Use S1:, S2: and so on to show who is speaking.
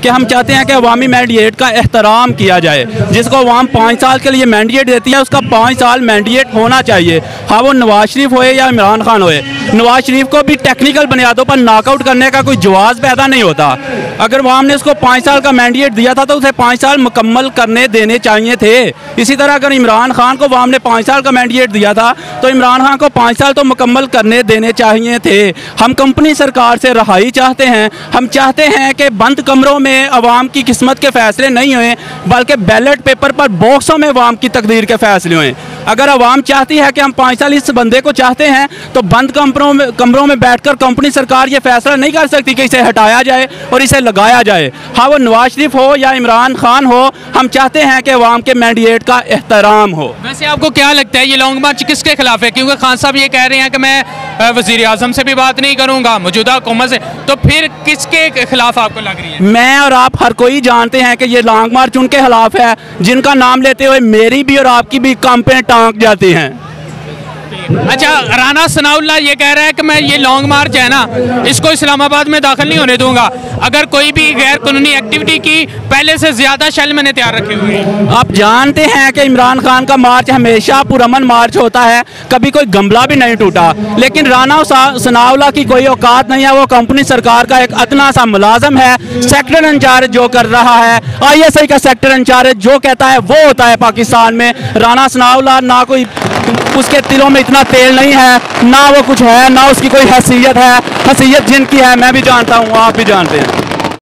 S1: कि हम चाहते हैं कि अवामी मैंडेट का एहतराम किया जाए। जिसको अवाम 5 साल के लिए मैंडेट देती है उसका 5 साल मैंडेट होना चाहिए, हाँ वो नवाज शरीफ होए या इमरान खान होए। नवाज शरीफ को भी टेक्निकल बुनियादों पर नॉकआउट करने का कोई जवाब पैदा नहीं होता। अगर अवाम ने उसको 5 साल का मैंडेट दिया था तो उसे 5 साल मुकम्मल करने देने चाहिए थे। इसी तरह अगर इमरान खान को अवाम ने 5 साल का मैंडेट दिया था तो इमरान खान को 5 साल तो मुकम्मल करने देने चाहिए थे। हम कंपनी सरकार से रहाई चाहते हैं। हम चाहते हैं कि बंद कमरों में अवाम की किस्मत के फैसले नहीं हुए बल्कि बैलेट पेपर पर बॉक्सों में अवाम की तकदीर के फैसले हुए। अगर अवाम चाहती है कि हम 5 साल इस बंदे को चाहते हैं तो बंद कमरों में बैठकर कंपनी सरकार ये फैसला नहीं कर सकती कि इसे हटाया जाए और इसे लगाया जाए। हाँ वो नवाज शरीफ हो या इमरान खान हो, हम चाहते हैं कि अवाम के मैंडेट का एहतराम हो।
S2: वैसे आपको क्या लगता है ये लॉन्ग मार्च किसके खिलाफ है? क्योंकि खान साहब ये कह रहे हैं कि मैं वज़ीर आज़म से भी बात नहीं करूँगा, मौजूदा हुकूमत से, तो फिर किसके खिलाफ आपको लग रही है?
S1: मैं और आप हर कोई जानते हैं कि ये लॉन्ग मार्च उनके खिलाफ है जिनका नाम लेते हुए मेरी भी और आपकी भी कांपें टांक जाती हैं।
S2: अच्छा, राना सनाउल्लाह ये कह रहा है कि मैं ये लॉन्ग मार्च है ना इसको इस्लामाबाद में दाखिल नहीं होने दूंगा। अगर कोई भी गैर कानूनी एक्टिविटी की पहले से ज्यादा शैल मैंने तैयार रखे हुए हैं।
S1: आप जानते हैं कि इमरान खान का मार्च हमेशा पुरअमन मार्च होता है, कभी कोई गमला भी नहीं टूटा। लेकिन राना सनाउल्लाह की कोई औकात नहीं है, वो कंपनी सरकार का एक अतना सा मुलाजम है। सेक्टर इंचार्ज जो कर रहा है, ISI का सेक्टर इंचार्ज जो कहता है वो होता है पाकिस्तान में। राना सनाउल्लाह ना कोई उसके तिलों में इतना तेल नहीं है, ना वो कुछ है, ना उसकी कोई हैसियत है। हैसियत जिनकी है मैं भी जानता हूँ, आप भी जानते हैं।